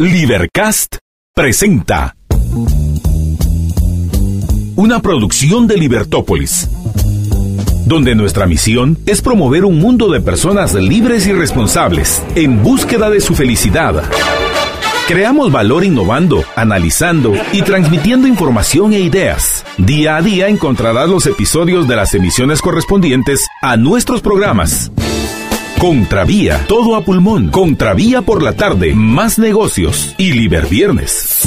Libercast presenta una producción de Libertópolis, donde nuestra misión es promover un mundo de personas libres y responsables en búsqueda de su felicidad. Creamos valor innovando, analizando y transmitiendo información e ideas. Día a día encontrarás los episodios de las emisiones correspondientes a nuestros programas. Contravía, todo a pulmón. Contravía por la tarde, más negocios y Liberviernes.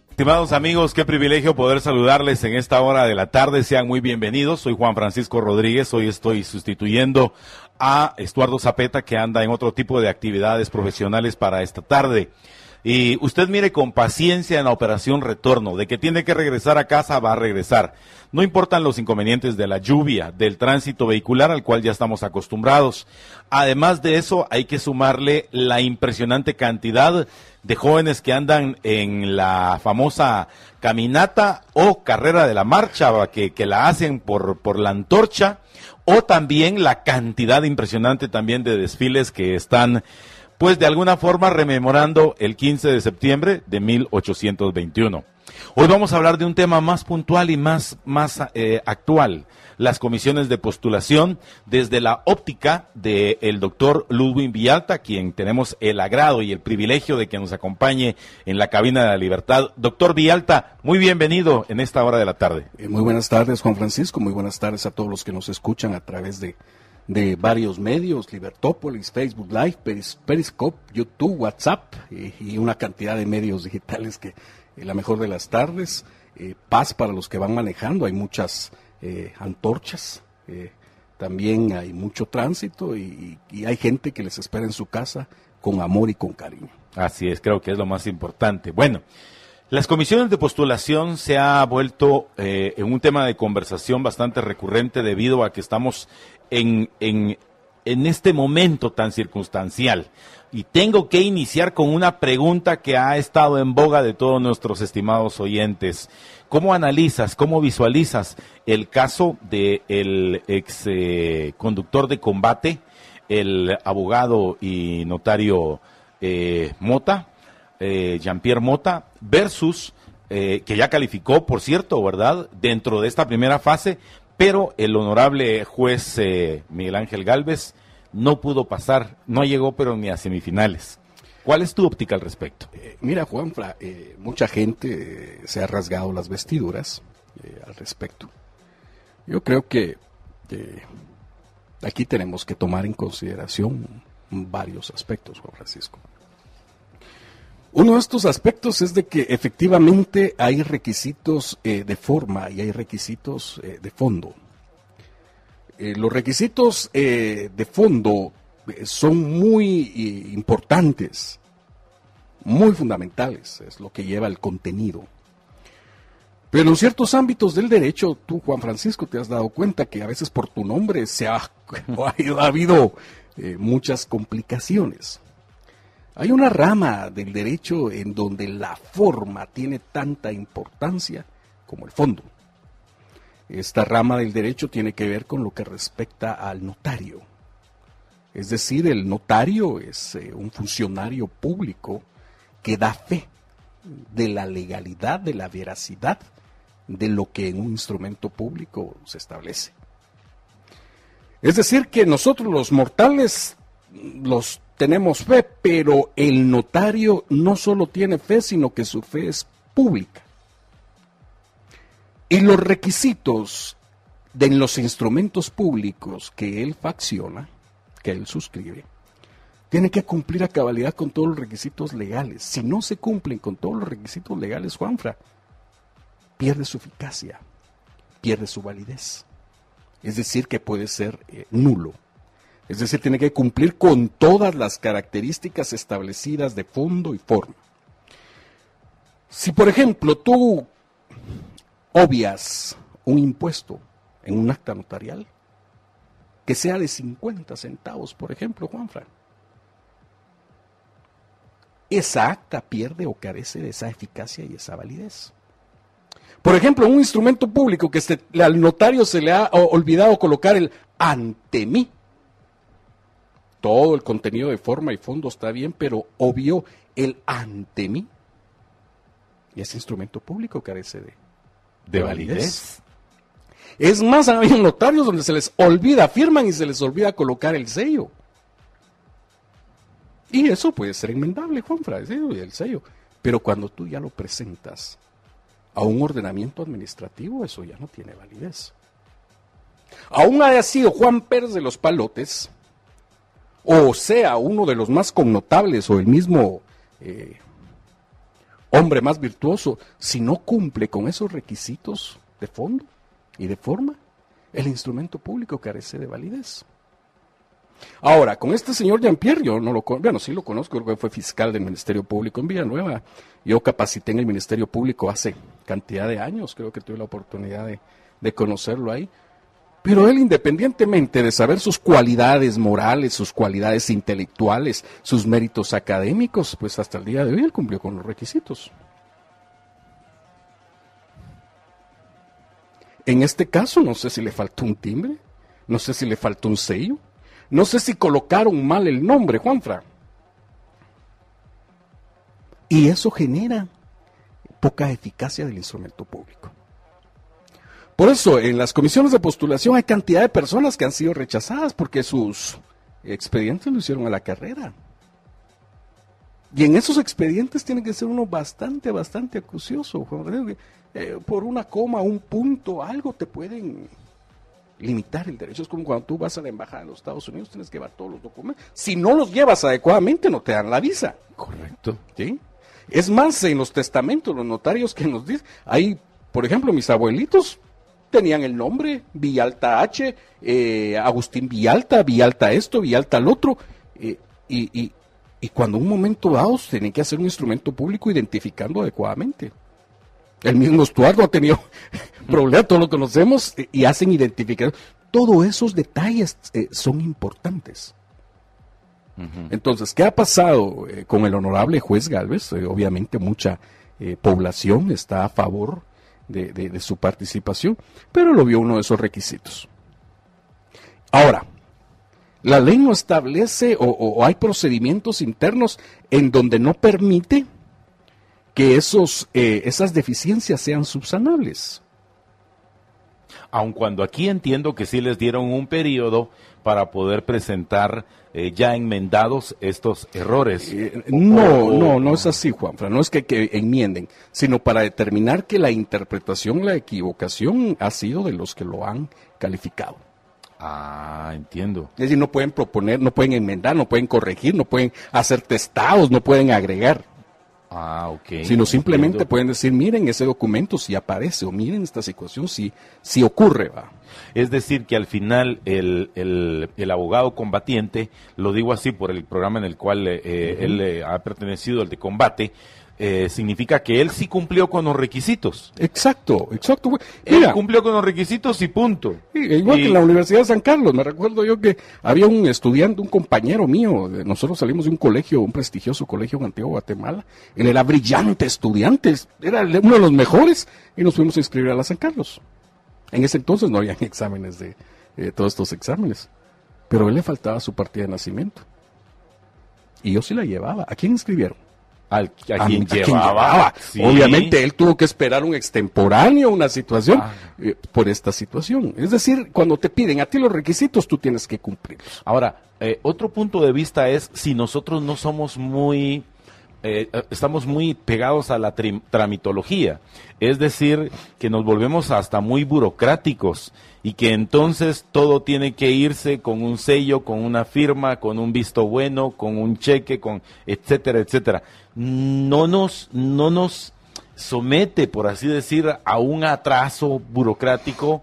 Estimados amigos, qué privilegio poder saludarles en esta hora de la tarde. Sean muy bienvenidos. Soy Juan Francisco Rodríguez. Hoy estoy sustituyendo a Estuardo Zapeta, que anda en otro tipo de actividades profesionales para esta tarde. Y usted mire con paciencia en la operación retorno. De que tiene que regresar a casa, va a regresar. No importan los inconvenientes de la lluvia, del tránsito vehicular al cual ya estamos acostumbrados. Además de eso, hay que sumarle la impresionante cantidad de jóvenes que andan en la famosa caminata o carrera de la marcha, que la hacen por la antorcha, o también la cantidad impresionante también de desfiles que están, pues de alguna forma rememorando el 15 de septiembre de 1821. Hoy vamos a hablar de un tema más puntual y más actual, las comisiones de postulación desde la óptica del doctor Ludwig Villalta, quien tenemos el agrado y el privilegio de que nos acompañe en la cabina de la libertad. Doctor Villalta, muy bienvenido en esta hora de la tarde. Muy buenas tardes, Juan Francisco, muy buenas tardes a todos los que nos escuchan a través de varios medios, Libertópolis, Facebook Live, Periscope, YouTube, WhatsApp y una cantidad de medios digitales que la mejor de las tardes, paz para los que van manejando, hay muchas antorchas, también hay mucho tránsito y hay gente que les espera en su casa con amor y con cariño. Así es, creo que es lo más importante. Bueno, las comisiones de postulación se ha vuelto en un tema de conversación bastante recurrente debido a que estamos en este momento tan circunstancial. Y tengo que iniciar con una pregunta que ha estado en boga de todos nuestros estimados oyentes. ¿Cómo analizas, cómo visualizas el caso del ex conductor de combate, el abogado y notario Mota, Jean-Pierre Mota, versus, que ya calificó, por cierto, ¿verdad?, dentro de esta primera fase, pero el honorable juez Miguel Ángel Gálvez no pudo pasar, no llegó pero ni a semifinales? ¿Cuál es tu óptica al respecto? Mira, Juanfra, mucha gente se ha rasgado las vestiduras al respecto. Yo creo que aquí tenemos que tomar en consideración varios aspectos, Juan Francisco. Uno de estos aspectos es de que efectivamente hay requisitos de forma y hay requisitos de fondo. Los requisitos de fondo son muy importantes, muy fundamentales, es lo que lleva el contenido. Pero en ciertos ámbitos del derecho, tú, Juan Francisco, te has dado cuenta que a veces por tu nombre ha habido muchas complicaciones. Hay una rama del derecho en donde la forma tiene tanta importancia como el fondo. Esta rama del derecho tiene que ver con lo que respecta al notario. Es decir, el notario es un funcionario público que da fe de la legalidad, de la veracidad de lo que en un instrumento público se establece. Es decir, que nosotros los mortales los tenemos fe, pero el notario no solo tiene fe, sino que su fe es pública. Y los requisitos de los instrumentos públicos que él facciona, que él suscribe, tiene que cumplir a cabalidad con todos los requisitos legales. Si no se cumplen con todos los requisitos legales, Juanfra, pierde su eficacia, pierde su validez. Es decir, que puede ser nulo. Es decir, tiene que cumplir con todas las características establecidas de fondo y forma. Si, por ejemplo, tú obvias un impuesto en un acta notarial, que sea de 50 centavos, por ejemplo, Juanfra, esa acta pierde o carece de esa eficacia y esa validez. Por ejemplo, un instrumento público que al notario se le ha olvidado colocar el ante mí. Todo el contenido de forma y fondo está bien, pero obvio el ante mí. Y ese instrumento público carece de validez. Es más, hay notarios donde se les olvida, firman y se les olvida colocar el sello. Y eso puede ser enmendable, Juanfra, el sello. Pero cuando tú ya lo presentas a un ordenamiento administrativo, eso ya no tiene validez. Aún haya sido Juan Pérez de los Palotes, o sea, uno de los más connotables o el mismo hombre más virtuoso, si no cumple con esos requisitos de fondo y de forma, el instrumento público carece de validez. Ahora, con este señor Jean-Pierre, yo no lo conozco, bueno, sí lo conozco, creo que fue fiscal del Ministerio Público en Villanueva. Yo capacité en el Ministerio Público hace cantidad de años, creo que tuve la oportunidad de conocerlo ahí. Pero él, independientemente de saber sus cualidades morales, sus cualidades intelectuales, sus méritos académicos, pues hasta el día de hoy él cumplió con los requisitos. En este caso, no sé si le faltó un timbre, no sé si le faltó un sello, no sé si colocaron mal el nombre, Juanfra. Y eso genera poca eficacia del instrumento público. Por eso, en las comisiones de postulación hay cantidad de personas que han sido rechazadas porque sus expedientes lo hicieron a la carrera. Y en esos expedientes tiene que ser uno bastante acucioso. Por una coma, un punto, algo te pueden limitar el derecho. Es como cuando tú vas a la embajada de los Estados Unidos, tienes que llevar todos los documentos. Si no los llevas adecuadamente, no te dan la visa. Correcto. ¿Sí? Es más, en los testamentos, los notarios que nos dicen, hay, por ejemplo, mis abuelitos tenían el nombre, Villalta H, Agustín Villalta, Villalta esto, Villalta el otro, y cuando un momento dado tienen que hacer un instrumento público identificando adecuadamente. El mismo Estuardo ha tenido problemas, todos lo conocemos, y hacen identificación. Todos esos detalles son importantes. Entonces, ¿qué ha pasado con el honorable juez Gálvez? Obviamente mucha población está a favor de su participación, pero lo vio uno de esos requisitos. Ahora, la ley no establece o hay procedimientos internos en donde no permite que esas deficiencias sean subsanables. Aun cuando aquí entiendo que sí les dieron un periodo para poder presentar ya enmendados estos errores. No es así, Juanfra, no es que enmienden, sino para determinar que la interpretación, la equivocación ha sido de los que lo han calificado. Ah, entiendo. Es decir, no pueden proponer, no pueden enmendar, no pueden corregir, no pueden hacer testados, no pueden agregar. Ah, ok. Sino simplemente pueden decir, miren ese documento si aparece, o miren esta situación si ocurre, va. Es decir, que al final el abogado combatiente, lo digo así por el programa en el cual él ha pertenecido, el de combate, significa que él sí cumplió con los requisitos. Exacto. Él cumplió con los requisitos y punto. Igual que en la Universidad de San Carlos, me recuerdo yo que había un estudiante, un compañero mío, nosotros salimos de un colegio, un prestigioso colegio en Antigua Guatemala, él era brillante estudiante, era uno de los mejores, y nos fuimos a inscribir a la San Carlos. En ese entonces no habían exámenes de todos estos exámenes, pero a él le faltaba su partida de nacimiento. Y yo sí la llevaba. ¿A quién inscribieron? A quien llevaba. Sí. Obviamente él tuvo que esperar un extemporáneo, una situación, por esta situación. Es decir, cuando te piden a ti los requisitos, tú tienes que cumplirlos. Ahora, otro punto de vista es si nosotros no somos estamos muy pegados a la tramitología, es decir, que nos volvemos hasta muy burocráticos y que entonces todo tiene que irse con un sello, con una firma, con un visto bueno, con un cheque, con etcétera, etcétera. No nos somete, por así decir, a un atraso burocrático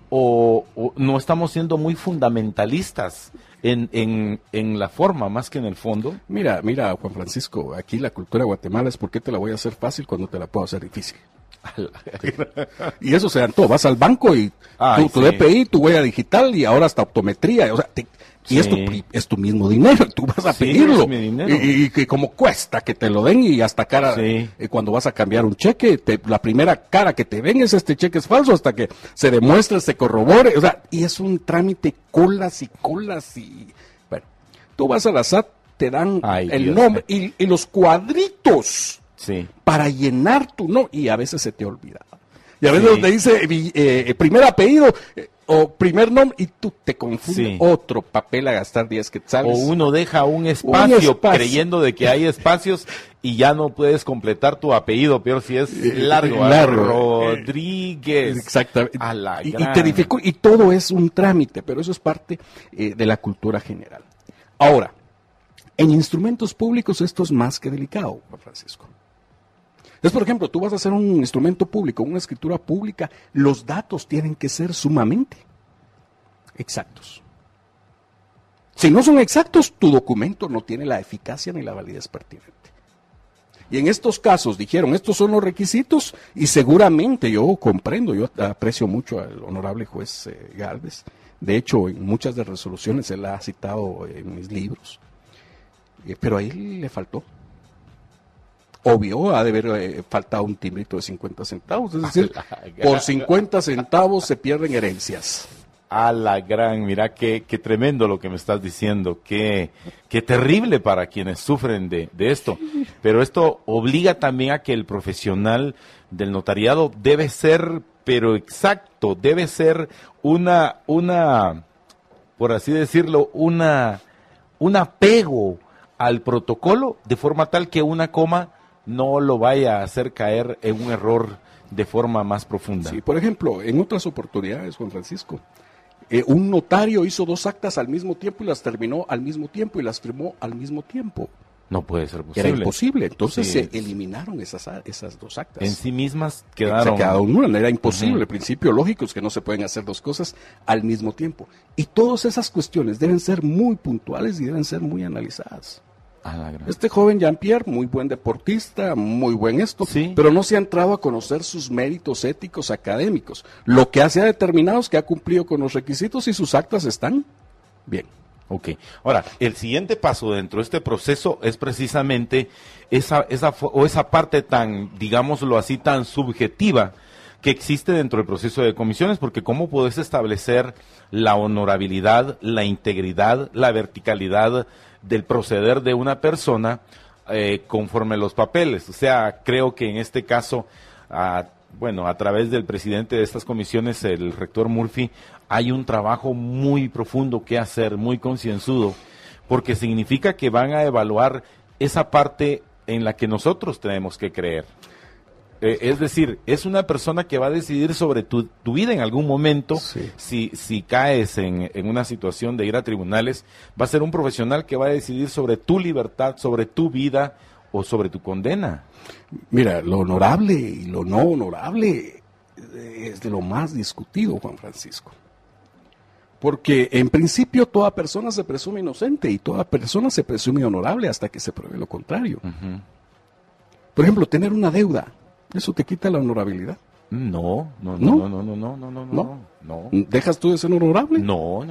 o no estamos siendo muy fundamentalistas en la forma más que en el fondo. Mira, Juan Francisco, aquí la cultura de Guatemala es ¿por qué te la voy a hacer fácil cuando te la puedo hacer difícil? Y eso se dan todo. Vas al banco y tu DPI, tu huella digital y ahora hasta optometría. O sea, y es tu mismo dinero, tú vas a pedirlo. Es mi dinero. Y como cuesta que te lo den y hasta cuando vas a cambiar un cheque, la primera cara que te ven es este cheque es falso hasta que se demuestre, se corrobore. O sea, y es un trámite colas y colas y... Bueno, tú vas a la SAT, te dan el nombre y los cuadritos para llenar tu nombre y a veces se te olvida. Y a veces te dice primer apellido o primer nombre y tú te confundes otro papel a gastar 10 quetzales. O uno deja un espacio creyendo de que hay espacios y ya no puedes completar tu apellido, peor si es largo. Rodríguez. Exactamente. Y te dificulta, y todo es un trámite, pero eso es parte de la cultura general. Ahora, en instrumentos públicos esto es más que delicado, Juan Francisco. Es, por ejemplo, tú vas a hacer un instrumento público, una escritura pública, los datos tienen que ser sumamente exactos. Si no son exactos, tu documento no tiene la eficacia ni la validez pertinente. Y en estos casos dijeron, estos son los requisitos, y seguramente yo comprendo, yo aprecio mucho al honorable juez Gálvez. De hecho, en muchas de las resoluciones él ha citado en mis libros. Pero ahí le faltó. Obvio, ha de haber faltado un timbrito de 50 centavos. Es decir, por 50 centavos se pierden herencias. A la gran, mira qué tremendo lo que me estás diciendo, qué terrible para quienes sufren de esto. Pero esto obliga también a que el profesional del notariado debe ser, pero exacto, debe ser una, por así decirlo, un apego al protocolo, de forma tal que una coma no lo vaya a hacer caer en un error de forma más profunda. Sí, por ejemplo, en otras oportunidades, Juan Francisco, un notario hizo 2 actas al mismo tiempo y las terminó al mismo tiempo y las firmó al mismo tiempo. No puede ser posible. Era imposible, entonces se eliminaron esas 2 actas. En sí mismas quedaron... Era imposible, el principio lógico es que no se pueden hacer 2 cosas al mismo tiempo. Y todas esas cuestiones deben ser muy puntuales y deben ser muy analizadas. Este joven Jean-Pierre, muy buen deportista, muy buen pero no se ha entrado a conocer sus méritos éticos académicos. Lo que se ha determinado es que ha cumplido con los requisitos y sus actas están bien. Ok. Ahora, el siguiente paso dentro de este proceso es precisamente esa parte tan, digámoslo así, tan subjetiva que existe dentro del proceso de comisiones, porque ¿cómo puedes establecer la honorabilidad, la integridad, la verticalidad del proceder de una persona conforme los papeles? O sea, creo que en este caso, a través del presidente de estas comisiones, el rector Murphy, hay un trabajo muy profundo que hacer, muy concienzudo, porque significa que van a evaluar esa parte en la que nosotros tenemos que creer. Es decir, es una persona que va a decidir sobre tu vida en algún momento. Si caes en una situación de ir a tribunales, va a ser un profesional que va a decidir sobre tu libertad, sobre tu vida o sobre tu condena. Mira, lo honorable y lo no honorable es de lo más discutido, Juan Francisco. Porque en principio toda persona se presume inocente y toda persona se presume honorable hasta que se pruebe lo contrario. Por ejemplo, tener una deuda, ¿eso te quita la honorabilidad? No. ¿Dejas tú de ser honorable? No.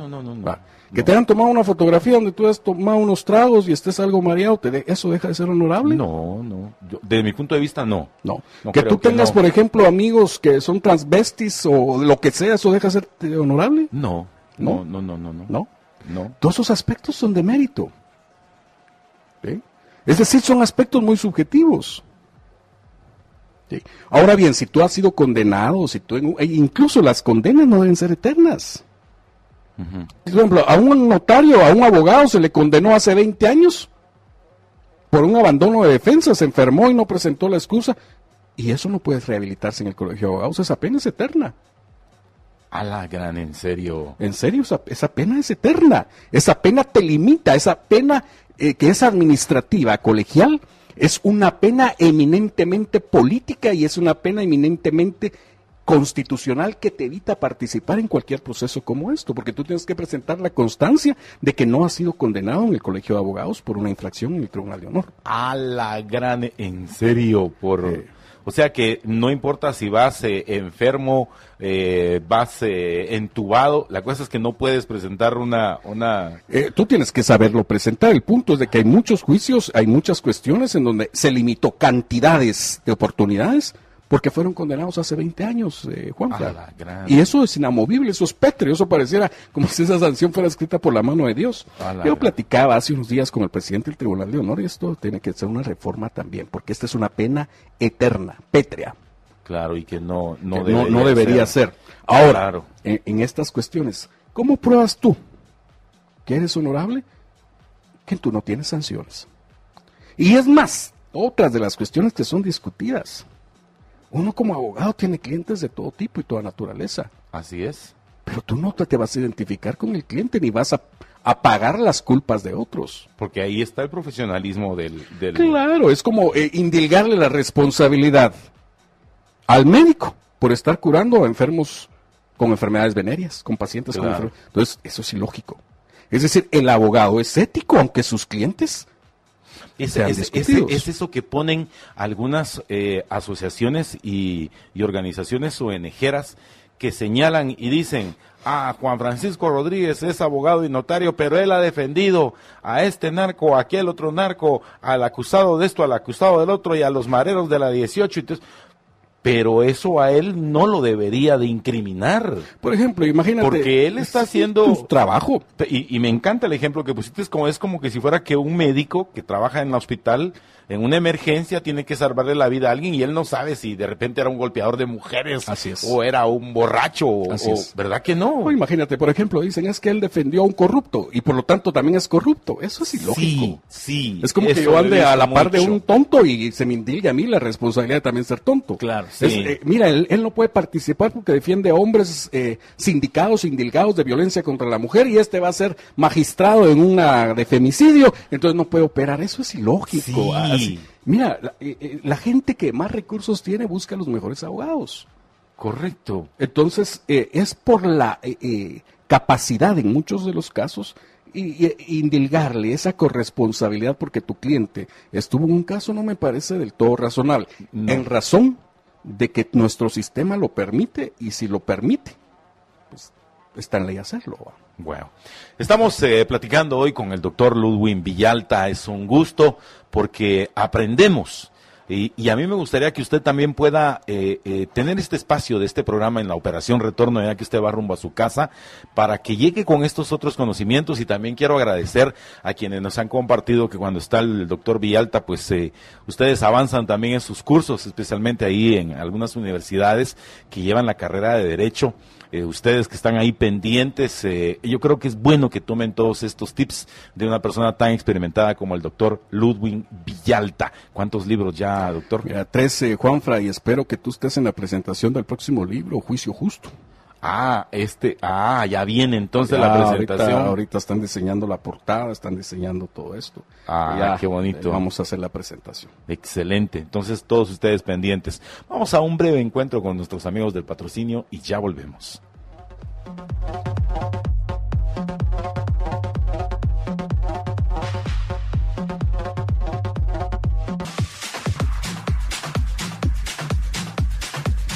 Que te hayan tomado una fotografía donde tú has tomado unos tragos y estés algo mareado, ¿eso deja de ser honorable? No. Desde mi punto de vista, no. Que tú tengas, por ejemplo, amigos que son transvestis o lo que sea, ¿eso deja de ser honorable? No. Todos esos aspectos son de mérito. ¿Sí? Es decir, son aspectos muy subjetivos. ¿Sí? Ahora bien, si tú has sido condenado, incluso las condenas no deben ser eternas. Por ejemplo, a un notario, a un abogado se le condenó hace 20 años por un abandono de defensa, se enfermó y no presentó la excusa, y eso no puede rehabilitarse en el colegio de abogados, esa pena es eterna. A la gran, ¿en serio? En serio, esa pena es eterna, esa pena te limita, esa pena que es administrativa, colegial, es una pena eminentemente política y es una pena eminentemente constitucional que te evita participar en cualquier proceso como esto, porque tú tienes que presentar la constancia de que no has sido condenado en el colegio de abogados por una infracción en el Tribunal de Honor. A la gran, ¿en serio? O sea que no importa si vas enfermo, vas entubado, la cosa es que no puedes presentar una... Tú tienes que saberlo presentar. El punto es de que hay muchos juicios, hay muchas cuestiones en donde se limitó cantidades de oportunidades porque fueron condenados hace 20 años, Juanfra. Y eso es inamovible, eso es pétreo, eso pareciera como si esa sanción fuera escrita por la mano de Dios. Yo platicaba hace unos días con el presidente del Tribunal de Honor y esto tiene que ser una reforma también, porque esta es una pena eterna, pétrea. Claro, y que no debería ser. Ahora, claro, en estas cuestiones, ¿cómo pruebas tú que eres honorable? Que tú no tienes sanciones. Y es más, otras de las cuestiones que son discutidas. Uno como abogado tiene clientes de todo tipo y toda naturaleza. Así es. Pero tú no te vas a identificar con el cliente ni vas a pagar las culpas de otros. Porque ahí está el profesionalismo del... Claro, es como indilgarle la responsabilidad al médico por estar curando a enfermos con enfermedades venéreas, con pacientes con enfermedades. Entonces, eso es ilógico. Es decir, el abogado es ético, aunque sus clientes... Es eso que ponen algunas asociaciones y organizaciones ONGeras que señalan y dicen, Juan Francisco Rodríguez es abogado y notario, pero él ha defendido a este narco, a aquel otro narco, al acusado de esto, al acusado del otro y a los mareros de la 18. Entonces, pero eso a él no lo debería de incriminar. Por ejemplo, imagínate. Porque él está haciendo su trabajo. Y me encanta el ejemplo que pusiste, es como que si fuera que un médico que trabaja en el hospital, en una emergencia, tiene que salvarle la vida a alguien y él no sabe si de repente era un golpeador de mujeres o era un borracho, ¿verdad que no? No, imagínate, por ejemplo, dicen es que él defendió a un corrupto y por lo tanto también es corrupto. Eso es ilógico. Sí. Es como que yo ande a la par de un tonto y se me indilgue a mí la responsabilidad de también ser tonto. Claro, sí. Mira, él no puede participar porque defiende a hombres sindicados, indilgados de violencia contra la mujer y este va a ser magistrado en una de femicidio, entonces no puede operar. Eso es ilógico. Sí. Mira, la gente que más recursos tiene busca los mejores abogados. Correcto. Entonces, es por la capacidad en muchos de los casos indilgarle esa corresponsabilidad porque tu cliente estuvo en un caso no me parece del todo razonable. No. En razón de que nuestro sistema lo permite y si lo permite, pues está en ley hacerlo. Bueno, estamos platicando hoy con el doctor Ludwig Villalta. Es un gusto porque aprendemos y a mí me gustaría que usted también pueda tener este espacio de este programa en la Operación Retorno, ya que usted va rumbo a su casa, para que llegue con estos otros conocimientos. Y también quiero agradecer a quienes nos han compartido que cuando está el doctor Villalta, pues ustedes avanzan también en sus cursos, especialmente ahí en algunas universidades que llevan la carrera de Derecho. Ustedes que están ahí pendientes, yo creo que es bueno que tomen todos estos tips de una persona tan experimentada como el doctor Ludwig Villalta. ¿Cuántos libros ya, doctor? Mira, 13, Juanfra, y espero que tú estés en la presentación del próximo libro, Juicio Justo. Ya viene entonces la presentación. Ahorita están diseñando la portada, están diseñando todo esto. Qué bonito. Vamos a hacer la presentación. Excelente. Entonces todos ustedes pendientes. Vamos a un breve encuentro con nuestros amigos del patrocinio y ya volvemos.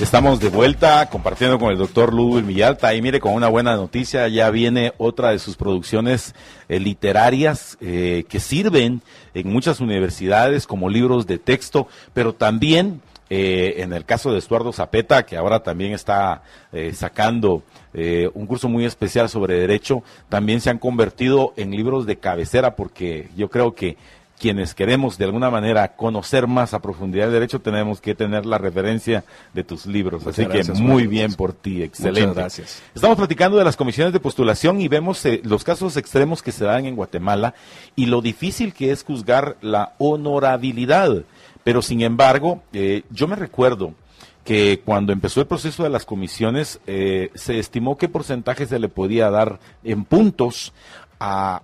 Estamos de vuelta compartiendo con el doctor Ludwig Villalta y mire, con una buena noticia, ya viene otra de sus producciones literarias que sirven en muchas universidades como libros de texto, pero también en el caso de Estuardo Zapeta, que ahora también está sacando un curso muy especial sobre derecho, también se han convertido en libros de cabecera, porque yo creo que quienes queremos de alguna manera conocer más a profundidad el derecho tenemos que tener la referencia de tus libros. Así que muy bien por ti, excelente. Muchas gracias. Estamos platicando de las comisiones de postulación y vemos los casos extremos que se dan en Guatemala y lo difícil que es juzgar la honorabilidad. Pero sin embargo, yo me recuerdo que cuando empezó el proceso de las comisiones se estimó qué porcentaje se le podía dar en puntos a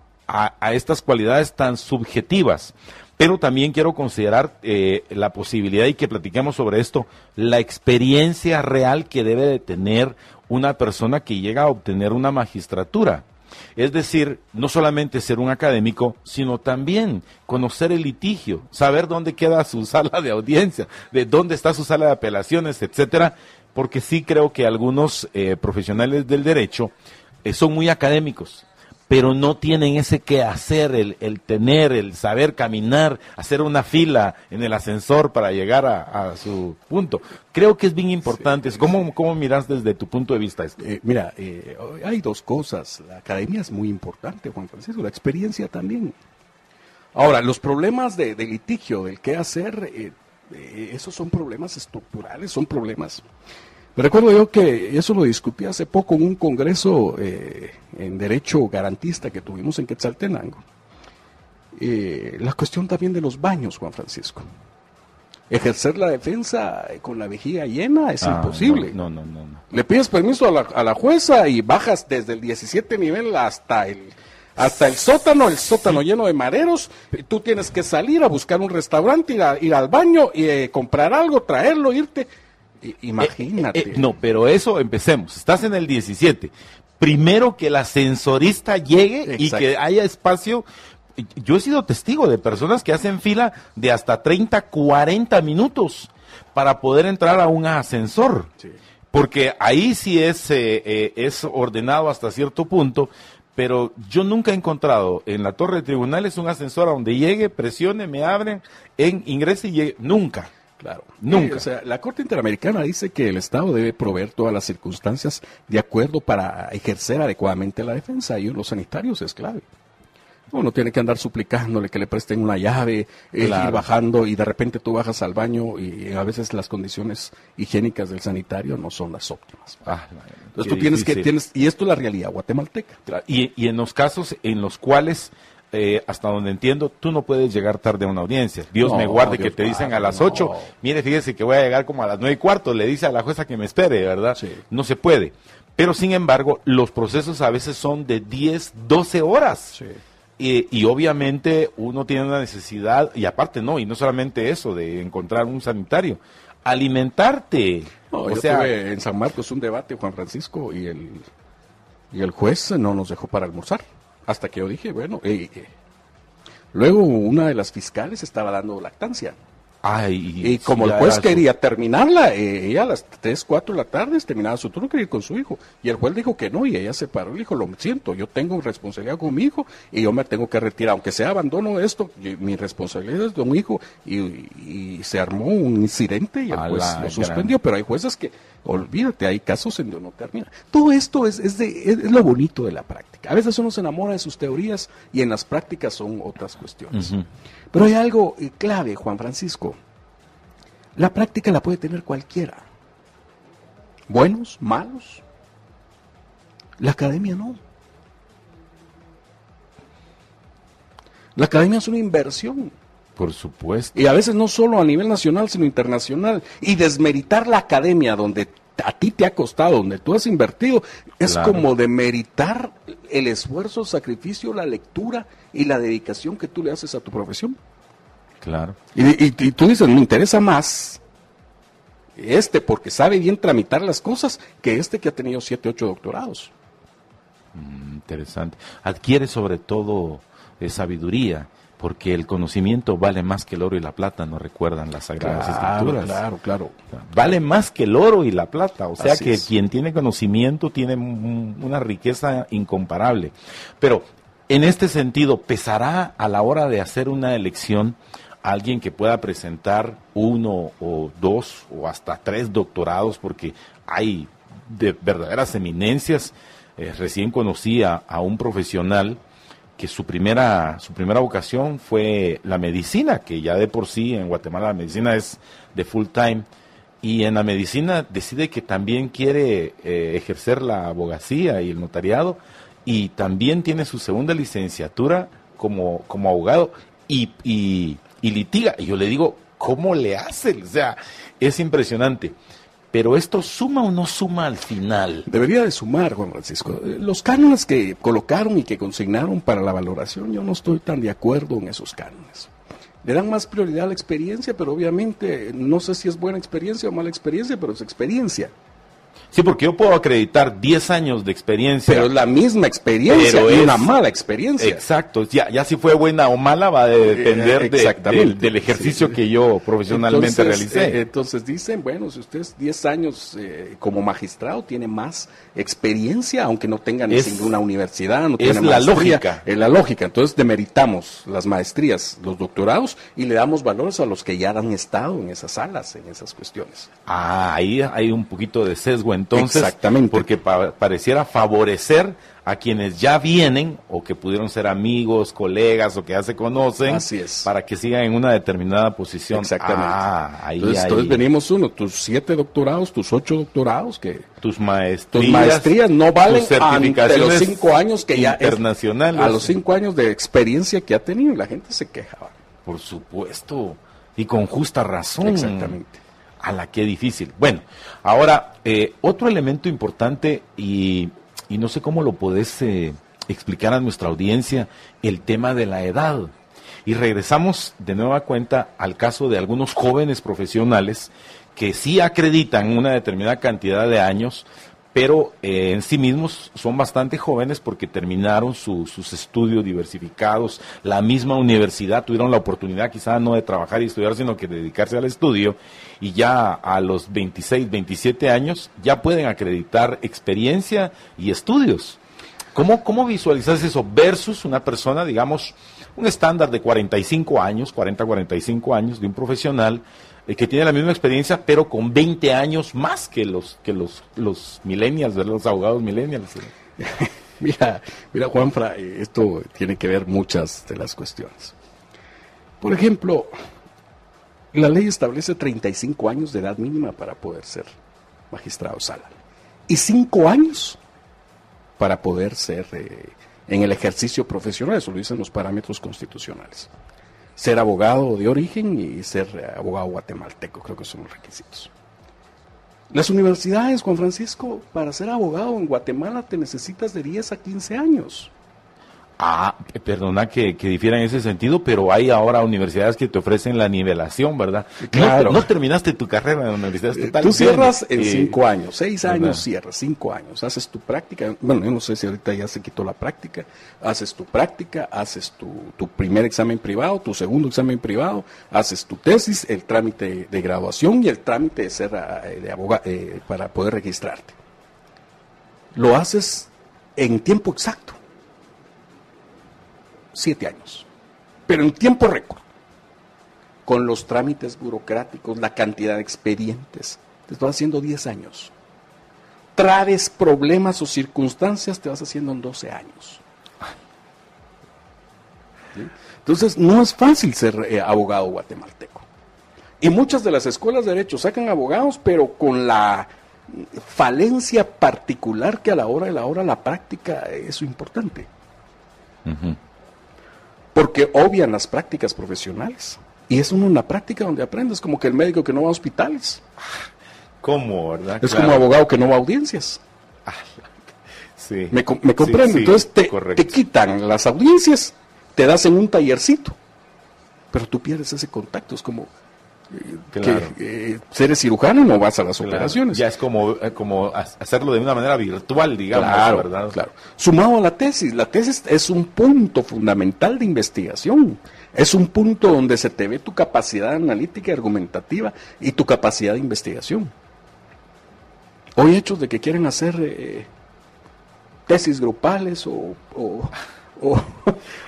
estas cualidades tan subjetivas, pero también quiero considerar la posibilidad, y que platiquemos sobre esto, la experiencia real que debe de tener una persona que llega a obtener una magistratura. Es decir, no solamente ser un académico, sino también conocer el litigio, saber dónde queda su sala de audiencia, de dónde está su sala de apelaciones, etcétera, porque sí creo que algunos profesionales del derecho son muy académicos, pero no tienen ese quehacer, el saber caminar, hacer una fila en el ascensor para llegar a su punto. Creo que es bien importante. Sí. ¿Cómo miras desde tu punto de vista esto? Mira, hay dos cosas. La academia es muy importante, Juan Francisco, la experiencia también. Ahora, los problemas de litigio, del qué hacer, esos son problemas estructurales, son problemas. Me recuerdo yo que eso lo discutí hace poco en un congreso en Derecho Garantista que tuvimos en Quetzaltenango. La cuestión también de los baños, Juan Francisco. Ejercer la defensa con la vejiga llena es imposible. No. Le pides permiso a la jueza y bajas desde el 17 nivel hasta el sótano lleno de mareros. Tú tienes que salir a buscar un restaurante, ir al baño, y comprar algo, traerlo, irte. Imagínate. No, pero eso, empecemos. Estás en el 17. Primero que el ascensorista llegue. Exacto. Y que haya espacio. Yo he sido testigo de personas que hacen fila de hasta 30, 40 minutos para poder entrar a un ascensor. Sí. Porque ahí sí es ordenado hasta cierto punto, pero yo nunca he encontrado en la torre de tribunales un ascensor a donde llegue, presione, me abren, ingrese y llegue. Nunca. Claro, nunca. O sea, la Corte Interamericana dice que el Estado debe proveer todas las circunstancias de acuerdo para ejercer adecuadamente la defensa, y los sanitarios es clave. Uno tiene que andar suplicándole que le presten una llave, claro, ir bajando, y de repente tú bajas al baño y a veces las condiciones higiénicas del sanitario no son las óptimas. Entonces tú tienes y esto es la realidad guatemalteca. Claro. Y en los casos en los cuales hasta donde entiendo, tú no puedes llegar tarde a una audiencia. Dios me guarde, que te dicen a las 8, mire, fíjese que voy a llegar como a las 9:15, le dice a la jueza que me espere, ¿verdad? Sí. No se puede. Pero sin embargo, los procesos a veces son de 10, 12 horas. Sí. Y obviamente uno tiene una necesidad, y aparte y no solamente eso, de encontrar un sanitario, alimentarte. Tuve en San Marcos un debate, Juan Francisco, y el juez no nos dejó para almorzar. Hasta que yo dije, bueno, luego una de las fiscales estaba dando lactancia. Y como el juez quería terminarla, ella a las 3, 4 de la tarde terminaba su turno, quería ir con su hijo. Y el juez dijo que no, y ella se paró y dijo, lo siento, yo tengo responsabilidad con mi hijo y yo me tengo que retirar. Aunque sea abandono de esto, mi responsabilidad es de un hijo. Y se armó un incidente y el juez lo suspendió. Pero hay jueces que, olvídate, hay casos en donde no termina. Todo esto es lo bonito de la práctica. A veces uno se enamora de sus teorías y en las prácticas son otras cuestiones. Uh-huh. Pero hay algo clave, Juan Francisco. La práctica la puede tener cualquiera. Buenos, malos. La academia no. La academia es una inversión. Por supuesto. Y a veces no solo a nivel nacional, sino internacional. Y desmeritar la academia donde a ti te ha costado, donde tú has invertido, es como demeritar el esfuerzo, el sacrificio, la lectura y la dedicación que tú le haces a tu profesión. Claro. Y tú dices, me interesa más porque sabe bien tramitar las cosas, que que ha tenido 7, 8 doctorados. Interesante. Adquiere sobre todo sabiduría, porque el conocimiento vale más que el oro y la plata, nos recuerdan las Sagradas Escrituras. Claro. Vale más que el oro y la plata, o sea que quien tiene conocimiento tiene una riqueza incomparable. Pero en este sentido, ¿pesará a la hora de hacer una elección alguien que pueda presentar 1 o 2 o hasta 3 doctorados? Porque hay de verdaderas eminencias. Recién conocí a un profesional que su primera vocación fue la medicina, que ya de por sí en Guatemala la medicina es de full time, y en la medicina decide que también quiere ejercer la abogacía y el notariado, y también tiene su segunda licenciatura como abogado y litiga. Y yo le digo, ¿cómo le hace? O sea, es impresionante. Pero ¿esto suma o no suma al final? Debería de sumar, Juan Francisco. Los cánones que colocaron y que consignaron para la valoración, yo no estoy tan de acuerdo en esos cánones. Le dan más prioridad a la experiencia, pero obviamente no sé si es buena experiencia o mala experiencia, pero es experiencia. Sí, porque yo puedo acreditar 10 años de experiencia. Pero es la misma experiencia y una mala experiencia. Exacto. Ya si fue buena o mala va a depender del ejercicio que yo profesionalmente realicé. Entonces dicen, bueno, si usted es 10 años como magistrado, tiene más experiencia, aunque no tenga ninguna universidad, no tiene maestría. Lógica. Es la lógica. Entonces demeritamos las maestrías, los doctorados, y le damos valores a los que ya han estado en esas salas, en esas cuestiones. Ahí hay un poquito de sesgo entonces. Exactamente. Porque pareciera favorecer a quienes ya vienen o que pudieron ser amigos, colegas o que ya se conocen. Así es. Para que sigan en una determinada posición. Exactamente. Entonces venimos tus 7 doctorados, tus 8 doctorados, que tus maestrías no valen ante los 5 años que ya internacionales. A los 5 años de experiencia que ha tenido, la gente se quejaba. Por supuesto, y con justa razón. Exactamente. A la que difícil. Bueno, ahora, otro elemento importante, y no sé cómo lo podés explicar a nuestra audiencia, el tema de la edad. Y regresamos de nueva cuenta al caso de algunos jóvenes profesionales que sí acreditan una determinada cantidad de años, pero en sí mismos son bastante jóvenes porque terminaron sus estudios diversificados, la misma universidad, tuvieron la oportunidad quizá no de trabajar y estudiar, sino que de dedicarse al estudio, y ya a los 26, 27 años ya pueden acreditar experiencia y estudios. ¿Cómo visualizas eso versus una persona, digamos, un estándar de 45 años, 40, 45 años de un profesional que tiene la misma experiencia, pero con 20 años más que los millennials, ¿verdad? Los abogados millennials? Mira, Juanfra, esto tiene que ver muchas de las cuestiones. Por ejemplo, la ley establece 35 años de edad mínima para poder ser magistrado sala y 5 años para poder ser en el ejercicio profesional, eso lo dicen los parámetros constitucionales. Ser abogado de origen y ser abogado guatemalteco, creo que son los requisitos. Las universidades, Juan Francisco, para ser abogado en Guatemala te necesitas de 10 a 15 años. Perdona que difiera en ese sentido, pero hay ahora universidades que te ofrecen la nivelación, ¿verdad? Claro. No terminaste tu carrera en la universidad estatal. Tú cierras en 5 años, 6 años cierras, 5 años, haces tu práctica. Bueno, yo no sé si ahorita ya se quitó la práctica. Haces tu práctica, haces tu primer examen privado, tu segundo examen privado, haces tu tesis, el trámite de graduación y el trámite de ser de abogado para poder registrarte. Lo haces en tiempo exacto. 7 años, pero en tiempo récord, con los trámites burocráticos, la cantidad de expedientes, te vas haciendo 10 años. Traves problemas o circunstancias, te vas haciendo en 12 años. ¿Sí? Entonces, no es fácil ser abogado guatemalteco. Y muchas de las escuelas de derecho sacan abogados, pero con la falencia particular que a la hora de la práctica es importante. Uh-huh. Porque obvian las prácticas profesionales. Y es una práctica donde aprendes, como que el médico que no va a hospitales. ¿Cómo, verdad? Es como abogado que no va a audiencias. Sí. ¿Me comprende? Sí, entonces te quitan las audiencias, te das en un tallercito, pero tú pierdes ese contacto. Es como que si eres cirujano y no vas a las operaciones. Ya es como hacerlo de una manera virtual, digamos, ¿verdad? Claro. Sumado a la tesis es un punto fundamental de investigación. Es un punto donde se te ve tu capacidad analítica y argumentativa y tu capacidad de investigación. Hoy hay hechos de que quieren hacer tesis grupales o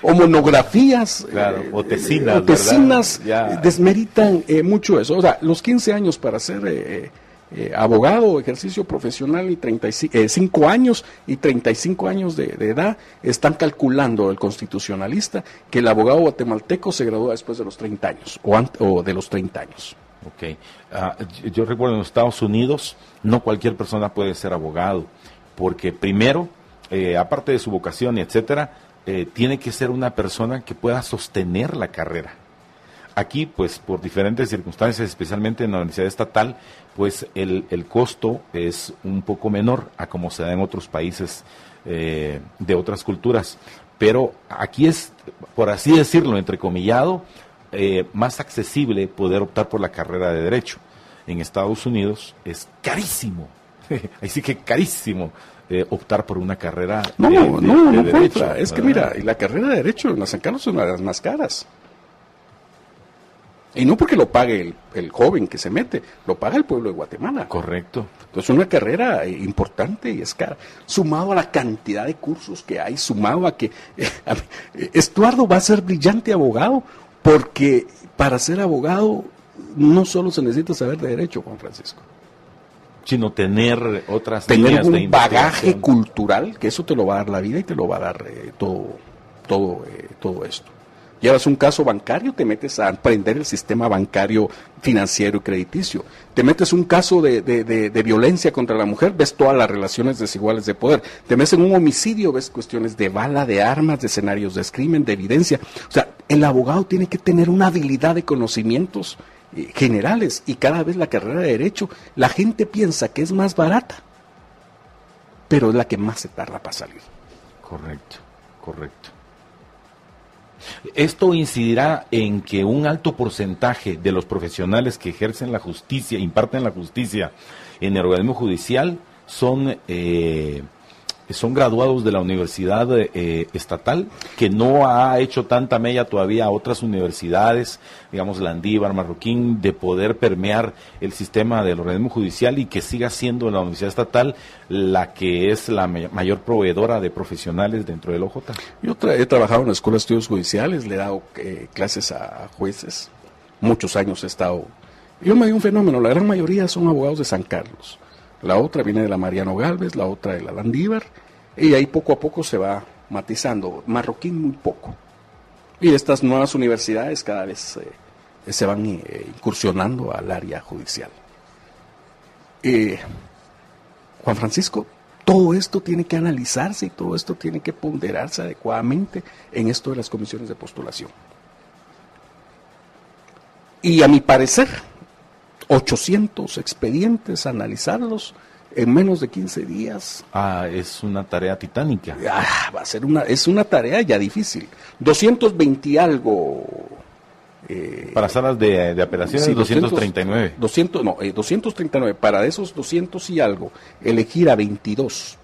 monografías, o tesinas, desmeritan mucho eso. O sea, los 15 años para ser abogado, ejercicio profesional, y 5 años y 35 años de edad, están calculando el constitucionalista que el abogado guatemalteco se gradúa después de los 30 años o de los 30 años. Ok. Yo recuerdo en los Estados Unidos, no cualquier persona puede ser abogado, porque primero, aparte de su vocación, etcétera, tiene que ser una persona que pueda sostener la carrera. Aquí, pues, por diferentes circunstancias, especialmente en la Universidad Estatal, pues el costo es un poco menor a como se da en otros países de otras culturas. Pero aquí es, por así decirlo, entrecomillado, más accesible poder optar por la carrera de Derecho. En Estados Unidos es carísimo. ahí sí que carísimo optar por una carrera No de derecho, contra. Es que ¿verdad? mira, y la carrera de Derecho en la San Carlos es una de las más caras. Y no porque lo pague el joven que se mete, lo paga el pueblo de Guatemala. Correcto. Entonces una carrera importante y es cara. Sumado a la cantidad de cursos que hay, sumado a que Estuardo va a ser brillante abogado, porque para ser abogado no solo se necesita saber de derecho, Juan Francisco. Sino tener otras Tener líneas de un bagaje investigación. cultural, que eso te lo va a dar la vida y te lo va a dar todo esto. Llevas un caso bancario, te metes a aprender el sistema bancario, financiero y crediticio. Te metes un caso de violencia contra la mujer, ves todas las relaciones desiguales de poder. Te metes en un homicidio, ves cuestiones de bala, de armas, de escenarios de crimen, de evidencia. O sea, el abogado tiene que tener una habilidad de conocimientos generales, y cada vez la carrera de Derecho, la gente piensa que es más barata, pero es la que más se tarda para salir. Correcto. Esto incidirá en que un alto porcentaje de los profesionales que ejercen la justicia, imparten la justicia en el organismo judicial, son graduados de la universidad estatal, que no ha hecho tanta mella todavía a otras universidades, digamos Landívar, Marroquín, de poder permear el sistema del organismo judicial, y que siga siendo la universidad estatal la que es la mayor proveedora de profesionales dentro del OJ. Yo he trabajado en la Escuela de Estudios Judiciales, le he dado clases a jueces, muchos años he estado. Yo me di un fenómeno, la gran mayoría son abogados de San Carlos. La otra viene de la Mariano Gálvez, la otra de la Landívar, y ahí poco a poco se va matizando. Marroquín muy poco. Y estas nuevas universidades cada vez se van incursionando al área judicial. Juan Francisco, todo esto tiene que analizarse y todo esto tiene que ponderarse adecuadamente en esto de las comisiones de postulación. Y a mi parecer, 800 expedientes, analizarlos en menos de 15 días. Es una tarea titánica. Es una tarea ya difícil. 220 y algo. Para salas de apelaciones, sí, 239. 239. Para esos 200 y algo, elegir a 22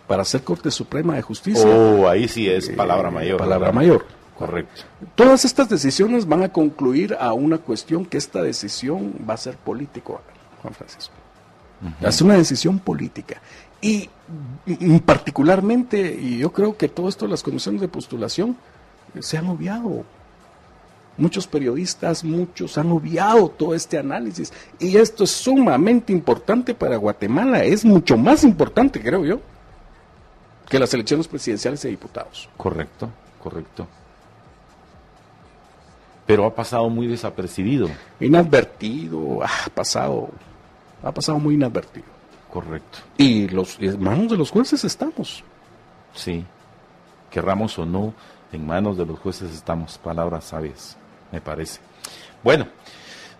para ser Corte Suprema de Justicia. Ahí sí es palabra mayor. Palabra mayor. Correcto. Todas estas decisiones van a concluir a una cuestión, que esta decisión va a ser político, Juan Francisco. Uh-huh. Es una decisión política. Y particularmente, y yo creo que todo esto de las comisiones de postulación se han obviado. Muchos periodistas, muchos han obviado todo este análisis. Y esto es sumamente importante para Guatemala. Es mucho más importante, creo yo, que las elecciones presidenciales y diputados. Correcto. Pero ha pasado muy desapercibido. Inadvertido, ha pasado muy inadvertido. Correcto. Y en manos de los jueces estamos. Sí, querramos o no, en manos de los jueces estamos. Palabras sabias, me parece. Bueno,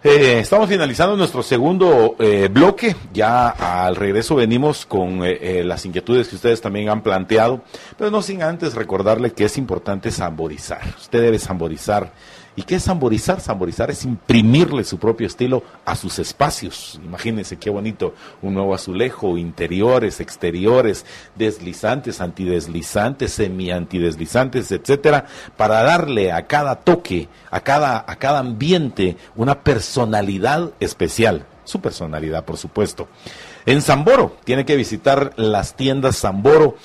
estamos finalizando nuestro segundo bloque. Ya al regreso venimos con las inquietudes que ustedes también han planteado, pero no sin antes recordarle que es importante samborizar. Usted debe samborizar. ¿Y qué es samborizar? Samborizar es imprimirle su propio estilo a sus espacios. Imagínense qué bonito, un nuevo azulejo, interiores, exteriores, deslizantes, antideslizantes, semi-antideslizantes, etcétera, para darle a cada toque, a cada ambiente, una personalidad especial. Su personalidad, por supuesto. En Samboro, tiene que visitar las tiendas Samboro,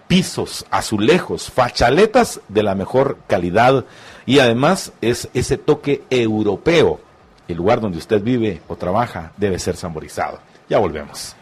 pisos, azulejos, fachaletas de la mejor calidad, y además es ese toque europeo. El lugar donde usted vive o trabaja debe ser samborizado. Ya volvemos.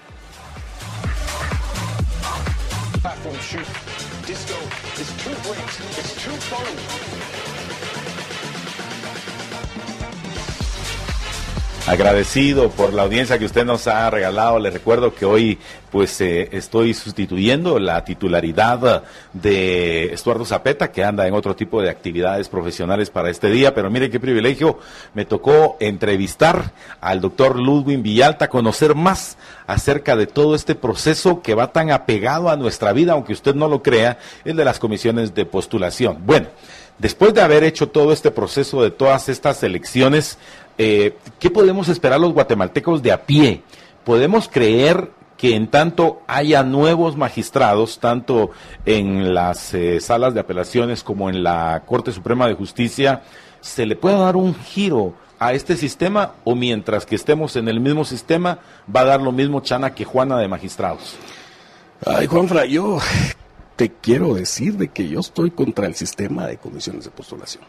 Agradecido por la audiencia que usted nos ha regalado. Le recuerdo que hoy pues estoy sustituyendo la titularidad de Estuardo Zapeta, que anda en otro tipo de actividades profesionales para este día, pero mire qué privilegio, me tocó entrevistar al doctor Ludwig Villalta, conocer más acerca de todo este proceso que va tan apegado a nuestra vida, aunque usted no lo crea, el de las comisiones de postulación. Bueno, después de haber hecho todo este proceso de todas estas elecciones, ¿qué podemos esperar los guatemaltecos de a pie? ¿Podemos creer que en tanto haya nuevos magistrados, tanto en las salas de apelaciones como en la Corte Suprema de Justicia, se le pueda dar un giro a este sistema, o mientras que estemos en el mismo sistema va a dar lo mismo Chana que Juana de magistrados? Ay, Juanfra, yo te quiero decir de que yo estoy contra el sistema de comisiones de postulación.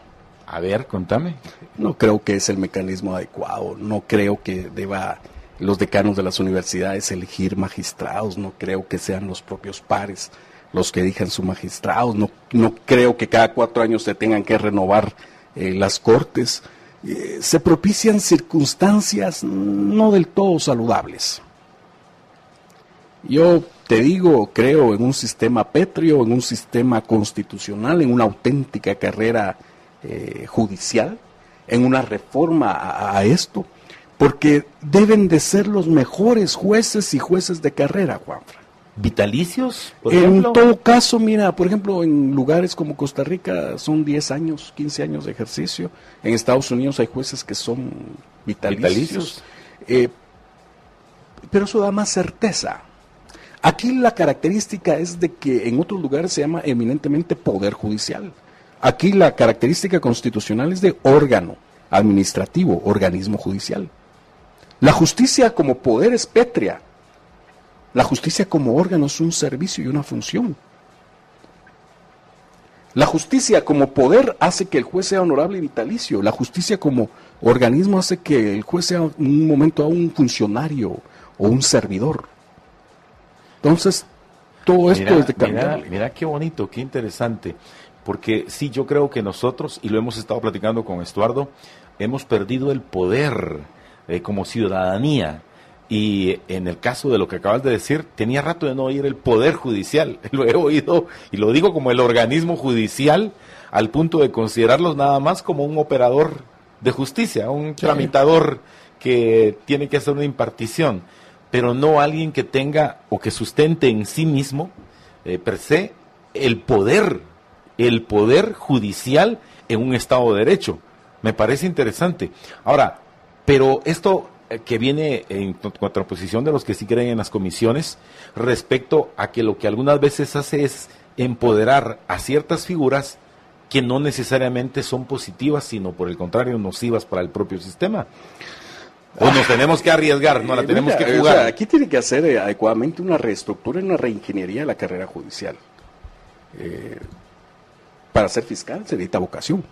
A ver, contame. No creo que es el mecanismo adecuado, no creo que deba los decanos de las universidades elegir magistrados, no creo que sean los propios pares los que elijan sus magistrados, no creo que cada 4 años se tengan que renovar las cortes. Se propician circunstancias no del todo saludables. Yo te digo, creo en un sistema pétreo, en un sistema constitucional, en una auténtica carrera judicial, en una reforma a esto, porque deben de ser los mejores jueces y jueces de carrera, Juanfra. ¿Vitalicios, por en ejemplo? todo caso, mira, por ejemplo, en lugares como Costa Rica son 10 años, 15 años de ejercicio. En Estados Unidos hay jueces que son vitalicios. Pero eso da más certeza. Aquí la característica es de que en otros lugares se llama eminentemente poder judicial. Aquí la característica constitucional es de órgano administrativo, organismo judicial. La justicia como poder es pétrea. La justicia como órgano es un servicio y una función. La justicia como poder hace que el juez sea honorable y vitalicio. La justicia como organismo hace que el juez sea en un momento a un funcionario o un servidor. Entonces, todo esto es de cambiar. Mira qué bonito, qué interesante. Porque sí, yo creo que nosotros, y lo hemos estado platicando con Estuardo, hemos perdido el poder como ciudadanía. Y en el caso de lo que acabas de decir, tenía rato de no oír el poder judicial. Lo he oído, y lo digo como el organismo judicial, al punto de considerarlos nada más como un operador de justicia, un tramitador que tiene que hacer una impartición, pero no alguien que tenga o que sustente en sí mismo, per se, el poder judicial en un Estado de Derecho. Me parece interesante. Ahora, pero esto que viene en contraposición de los que sí creen en las comisiones, respecto a que lo que algunas veces hace es empoderar a ciertas figuras que no necesariamente son positivas, sino por el contrario nocivas para el propio sistema. O nos tenemos que arriesgar, no la tenemos que jugar. O sea, aquí tiene que hacer adecuadamente una reestructura y una reingeniería de la carrera judicial. Para ser fiscal se necesita vocación.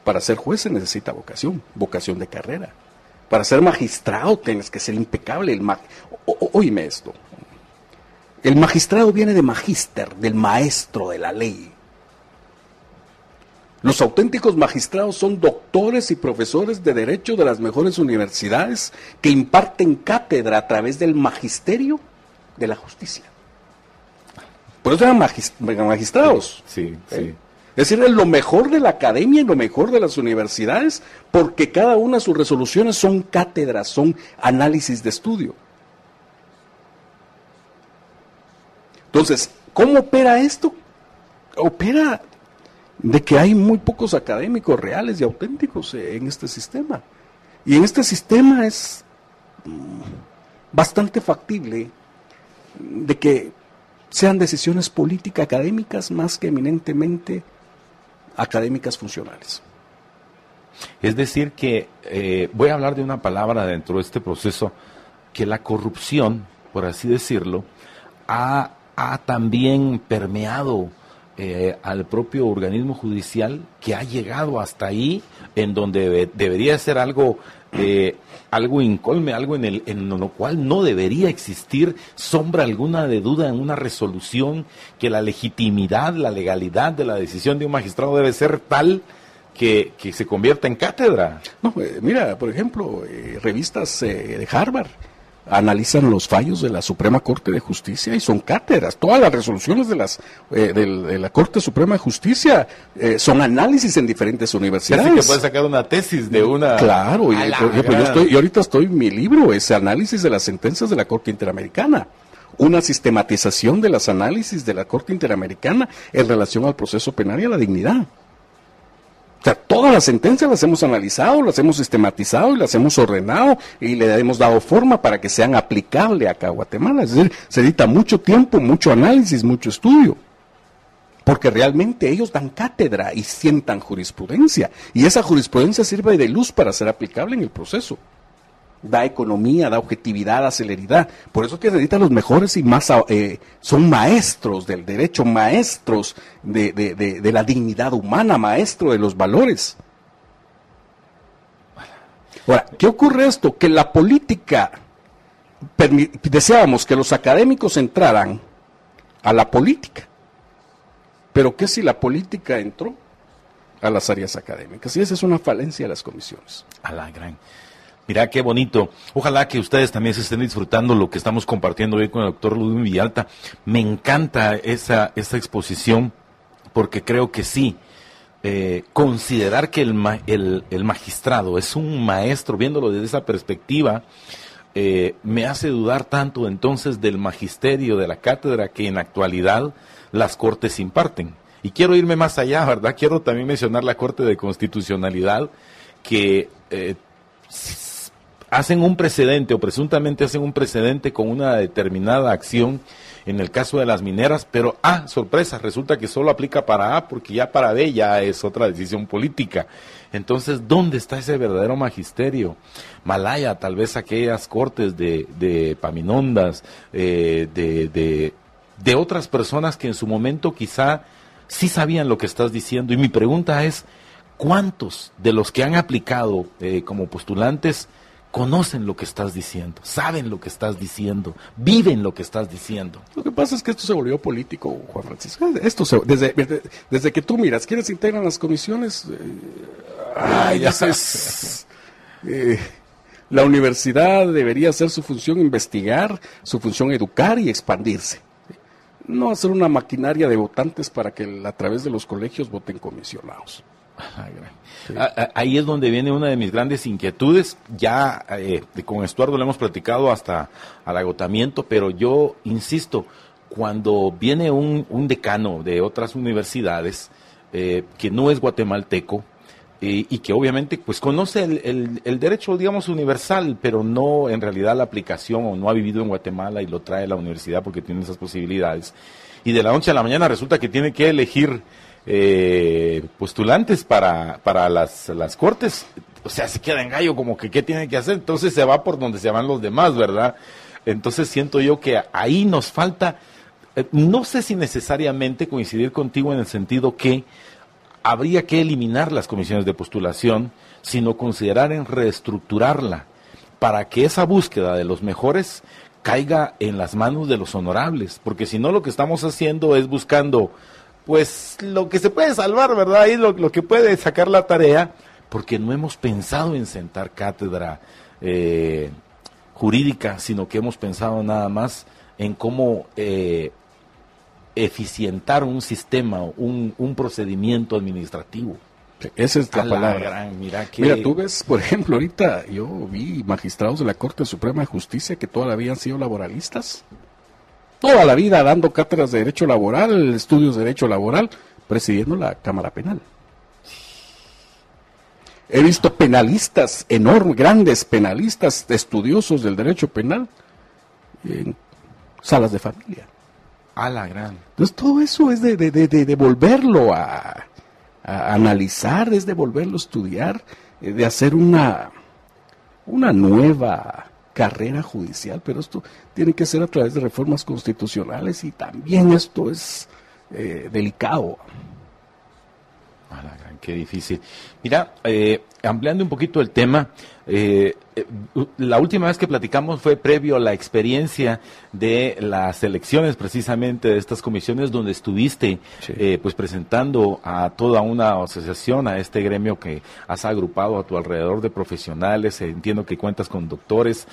Para ser juez se necesita vocación de carrera. Para ser magistrado tienes que ser impecable. Oíme esto. El magistrado viene de magíster, del maestro de la ley. Los auténticos magistrados son doctores y profesores de derecho de las mejores universidades que imparten cátedra a través del magisterio de la justicia. Por eso eran magistrados. Sí, sí. Es decir, es lo mejor de la academia y lo mejor de las universidades, porque cada una de sus resoluciones son cátedras, son análisis de estudio. Entonces, ¿cómo opera esto? Opera de que hay muy pocos académicos reales y auténticos en este sistema. Y en este sistema es bastante factible de que sean decisiones políticas académicas más que eminentemente académicas funcionales. Es decir que, voy a hablar de una palabra dentro de este proceso, que la corrupción, por así decirlo, ha también permeado al propio organismo judicial, que ha llegado hasta ahí, en donde debería ser algo incólme, algo en lo cual no debería existir sombra alguna de duda en una resolución, que la legitimidad, la legalidad de la decisión de un magistrado debe ser tal que se convierta en cátedra. No, mira, por ejemplo, revistas de Harvard analizan los fallos de la Suprema Corte de Justicia y son cátedras. Todas las resoluciones de la Corte Suprema de Justicia son análisis en diferentes universidades. Así que puedes sacar una tesis de una... Claro, por ejemplo, yo ahorita estoy, mi libro es análisis de las sentencias de la Corte Interamericana. Una sistematización de los análisis de la Corte Interamericana en relación al proceso penal y a la dignidad. O sea, todas las sentencias las hemos analizado, las hemos sistematizado y las hemos ordenado y le hemos dado forma para que sean aplicables acá a Guatemala. Es decir, se necesita mucho tiempo, mucho análisis, mucho estudio. Porque realmente ellos dan cátedra y sientan jurisprudencia. Y esa jurisprudencia sirve de luz para ser aplicable en el proceso. Da economía, da objetividad, da celeridad. Por eso que se necesitan los mejores y más, son maestros del derecho, maestros de la dignidad humana, maestros de los valores. Ahora, ¿qué ocurre esto? Que la política, deseábamos que los académicos entraran a la política. Pero ¿qué si la política entró a las áreas académicas? Y esa es una falencia de las comisiones. A la gran. Mira qué bonito. Ojalá que ustedes también se estén disfrutando lo que estamos compartiendo hoy con el doctor Ludwig Villalta. Me encanta esa exposición porque creo que sí. Considerar que el magistrado es un maestro, viéndolo desde esa perspectiva, me hace dudar tanto entonces del magisterio, de la cátedra que en actualidad las cortes imparten. Y quiero irme más allá, ¿verdad? Quiero también mencionar la Corte de Constitucionalidad que hacen un precedente o presuntamente hacen un precedente con una determinada acción en el caso de las mineras, pero sorpresa, resulta que solo aplica para A porque ya para B ya es otra decisión política. Entonces, ¿dónde está ese verdadero magisterio? Malaya, tal vez aquellas cortes de Paminondas, de otras personas que en su momento quizá sí sabían lo que estás diciendo. Y mi pregunta es, ¿cuántos de los que han aplicado como postulantes conocen lo que estás diciendo, saben lo que estás diciendo, viven lo que estás diciendo? Lo que pasa es que esto se volvió político, Juan Francisco. Esto desde que tú miras, ¿quiénes integran las comisiones? La universidad debería hacer su función investigar, su función educar y expandirse. No hacer una maquinaria de votantes para que a través de los colegios voten comisionados. Sí. Ahí es donde viene una de mis grandes inquietudes. Ya con Estuardo lo hemos platicado hasta al agotamiento, pero yo insisto, cuando viene un decano de otras universidades que no es guatemalteco y que obviamente pues conoce el derecho, digamos, universal, pero no en realidad la aplicación, o no ha vivido en Guatemala y lo trae a la universidad porque tiene esas posibilidades, y de la noche a la mañana resulta que tiene que elegir postulantes para las cortes, o sea, se queda en gallo como que qué tiene que hacer, entonces se va por donde se van los demás, ¿verdad? Entonces siento yo que ahí nos falta, no sé si necesariamente coincidir contigo en el sentido que habría que eliminar las comisiones de postulación, sino considerar en reestructurarla para que esa búsqueda de los mejores caiga en las manos de los honorables, porque si no lo que estamos haciendo es buscando pues lo que se puede salvar, ¿verdad? Y lo que puede sacar la tarea, porque no hemos pensado en sentar cátedra jurídica, sino que hemos pensado nada más en cómo eficientar un sistema, un procedimiento administrativo. Esa es la palabra. Mira, tú ves, por ejemplo, ahorita yo vi magistrados de la Corte Suprema de Justicia que toda la vida han sido laboralistas. Toda la vida dando cátedras de derecho laboral, estudios de derecho laboral, presidiendo la Cámara Penal. He visto penalistas enormes, grandes penalistas, estudiosos del derecho penal, en salas de familia. A la gran. Entonces todo eso es de volverlo a analizar, es de volverlo a estudiar, de hacer una nueva carrera judicial, pero esto tiene que ser a través de reformas constitucionales y también esto es delicado. A la gran, qué difícil. Mira, ampliando un poquito el tema, la última vez que platicamos fue previo a la experiencia de las elecciones precisamente de estas comisiones donde estuviste sí. Pues presentando a toda una asociación, a este gremio que has agrupado a tu alrededor de profesionales. Entiendo que cuentas con doctores,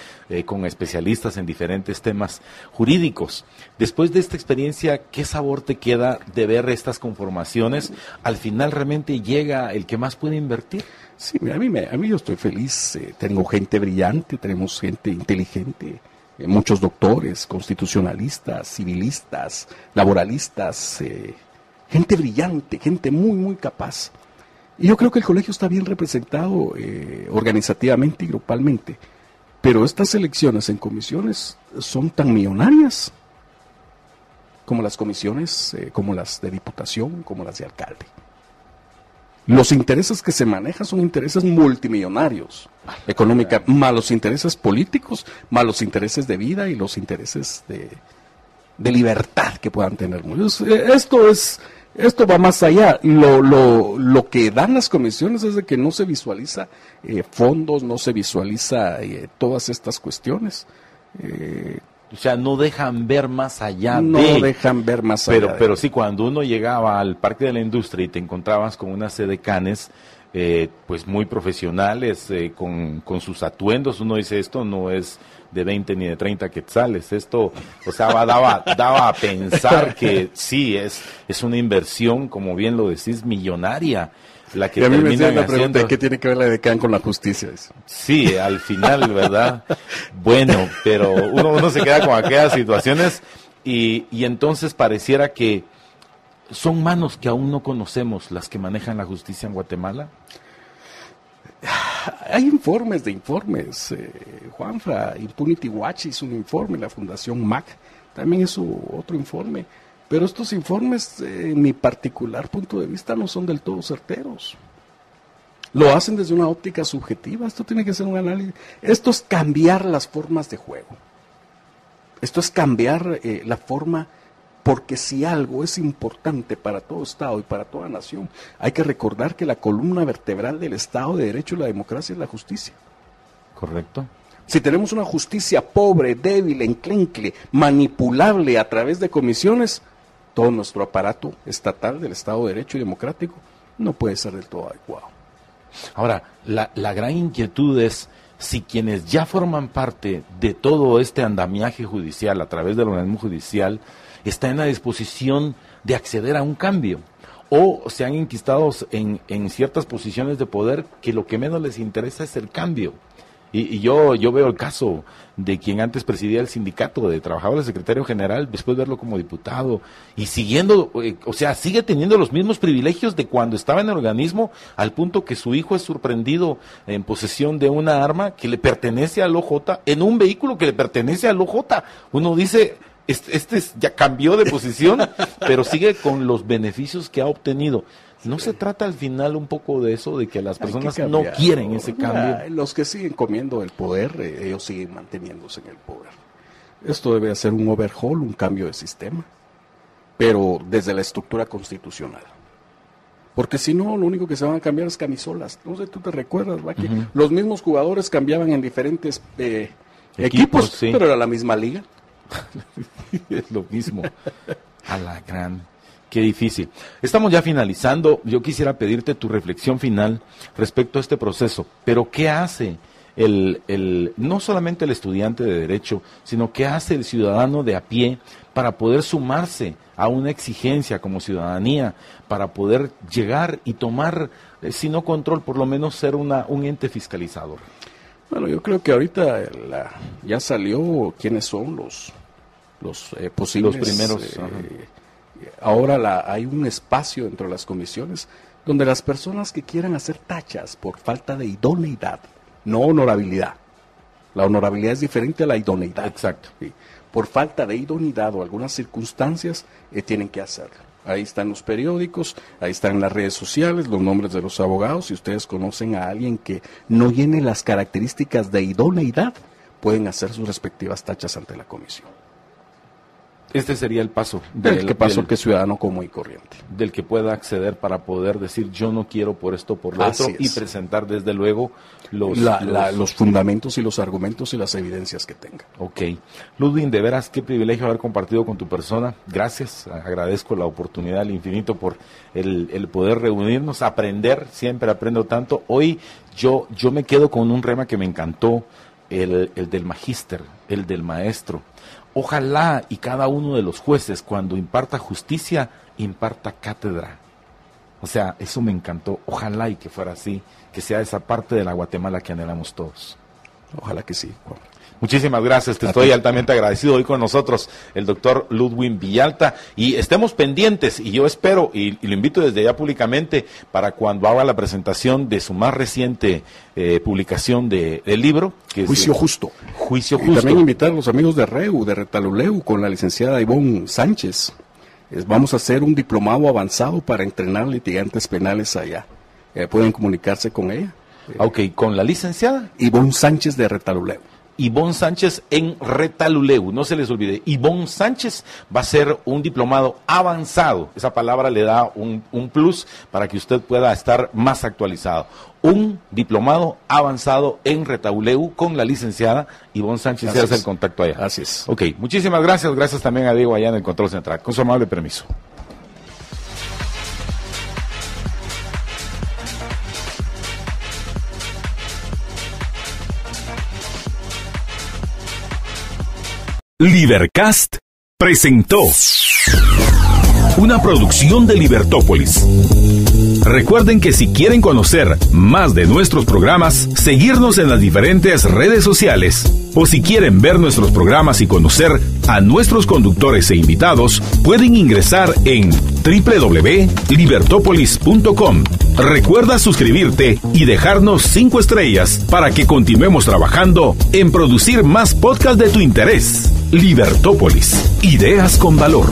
con especialistas en diferentes temas jurídicos. Después de esta experiencia, ¿qué sabor te queda de ver estas conformaciones? Al final realmente llega el que más puede invertir. Sí, a mí yo estoy feliz, tengo gente brillante, tenemos gente inteligente, muchos doctores, constitucionalistas, civilistas, laboralistas, gente brillante, gente muy, muy capaz. Y yo creo que el colegio está bien representado organizativamente y grupalmente, pero estas elecciones en comisiones son tan millonarias como las comisiones, como las de diputación, como las de alcalde. Los intereses que se manejan son intereses multimillonarios, económica, más los intereses políticos, más los intereses de vida y los intereses de libertad que puedan tener. Esto va más allá. Lo que dan las comisiones es de que no se visualiza fondos, no se visualiza todas estas cuestiones. O sea, no dejan ver más allá no de... dejan ver más allá Pero sí, cuando uno llegaba al Parque de la Industria y te encontrabas con unas edecanes, pues muy profesionales, con sus atuendos, uno dice, esto no es de 20 ni de 30 quetzales, esto, o sea, daba a pensar que sí, es una inversión, como bien lo decís, millonaria, la que y a mí me terminan la pregunta, haciendo. ¿qué tiene que ver la edecán con la justicia? Sí, al final, ¿verdad? Bueno, pero uno se queda con aquellas situaciones y entonces pareciera que son manos que aún no conocemos las que manejan la justicia en Guatemala. Hay informes de informes. Juanfra, Impunity Watch hizo un informe, la Fundación MAC también hizo otro informe. Pero estos informes, en mi particular punto de vista, no son del todo certeros. Lo hacen desde una óptica subjetiva. Esto tiene que ser un análisis. Esto es cambiar las formas de juego. Esto es cambiar la forma, porque si algo es importante para todo Estado y para toda nación, hay que recordar que la columna vertebral del Estado de Derecho y la democracia es la justicia. Correcto. Si tenemos una justicia pobre, débil, enclenque, manipulable a través de comisiones, todo nuestro aparato estatal del Estado de Derecho y democrático no puede ser del todo adecuado. Ahora, la gran inquietud es si quienes ya forman parte de todo este andamiaje judicial a través del organismo judicial están en la disposición de acceder a un cambio o se han enquistado en ciertas posiciones de poder que lo que menos les interesa es el cambio. Y yo veo el caso de quien antes presidía el sindicato de trabajadores, secretario general, después verlo como diputado y siguiendo, o sea, sigue teniendo los mismos privilegios de cuando estaba en el organismo, al punto que su hijo es sorprendido en posesión de una arma que le pertenece al OJ, en un vehículo que le pertenece al OJ. Uno dice, ya cambió de posición, pero sigue con los beneficios que ha obtenido. ¿No se trata al final un poco de eso, de que las personas no quieren ese cambio? Los que siguen comiendo el poder, ellos siguen manteniéndose en el poder. Esto debe ser un overhaul, un cambio de sistema, pero desde la estructura constitucional. Porque si no, lo único que se van a cambiar es camisolas. No sé, tú te recuerdas, ¿va? Que los mismos jugadores cambiaban en diferentes equipos, sí, pero era la misma liga. Es lo mismo. A la gran... Qué difícil. Estamos ya finalizando. Yo quisiera pedirte tu reflexión final respecto a este proceso. Pero ¿qué hace no solamente el estudiante de Derecho, sino qué hace el ciudadano de a pie para poder sumarse a una exigencia como ciudadanía, para poder llegar y tomar, si no control, por lo menos ser un ente fiscalizador? Bueno, yo creo que ahorita ya salió quiénes son los posibles... Los primeros... Ahora hay un espacio dentro de las comisiones donde las personas que quieran hacer tachas por falta de idoneidad, no honorabilidad. La honorabilidad es diferente a la idoneidad. Exacto. ¿Sí? Por falta de idoneidad o algunas circunstancias tienen que hacerlo. Ahí están los periódicos, ahí están las redes sociales, los nombres de los abogados. Si ustedes conocen a alguien que no llene las características de idoneidad, pueden hacer sus respectivas tachas ante la comisión. Este sería el paso. Que es ciudadano común y corriente. Del que pueda acceder para poder decir yo no quiero por esto, por lo otro, y presentar desde luego los fundamentos y los argumentos y las evidencias que tenga. Ok. Ludwig, de veras, qué privilegio haber compartido con tu persona. Gracias, agradezco la oportunidad al infinito por el poder reunirnos, aprender, siempre aprendo tanto. Hoy yo me quedo con un rema que me encantó, el del magíster, el del maestro. Ojalá y cada uno de los jueces, cuando imparta justicia, imparta cátedra. O sea, eso me encantó. Ojalá y que fuera así, que sea esa parte de la Guatemala que anhelamos todos. Ojalá que sí, Juan. Muchísimas gracias, te estoy altamente agradecido. Hoy con nosotros el doctor Ludwig Villalta, y estemos pendientes, y yo espero, y lo invito desde ya públicamente, para cuando haga la presentación de su más reciente publicación del libro, que Juicio es, Justo. Juicio Y Justo. también invitar a los amigos de REU, de Retaluleu, con la licenciada Ivonne Sánchez. Vamos a hacer un diplomado avanzado para entrenar litigantes penales allá. Pueden comunicarse con ella. Ok, con la licenciada Ivonne Sánchez de Retaluleu. Ivonne Sánchez en Retaluleu, no se les olvide. Ivonne Sánchez va a ser un diplomado avanzado. Esa palabra le da un plus para que usted pueda estar más actualizado. Un diplomado avanzado en Retaluleu con la licenciada Ivonne Sánchez. Se hace el contacto allá. Así es. Ok, muchísimas gracias. Gracias también a Diego allá en el control central. Con su amable permiso. Libercast presentó una producción de Libertópolis. Recuerden que si quieren conocer más de nuestros programas, seguirnos en las diferentes redes sociales, o si quieren ver nuestros programas y conocer a nuestros conductores e invitados, pueden ingresar en www.libertopolis.com. Recuerda suscribirte y dejarnos 5 estrellas para que continuemos trabajando en producir más podcasts de tu interés. Libertópolis, ideas con valor.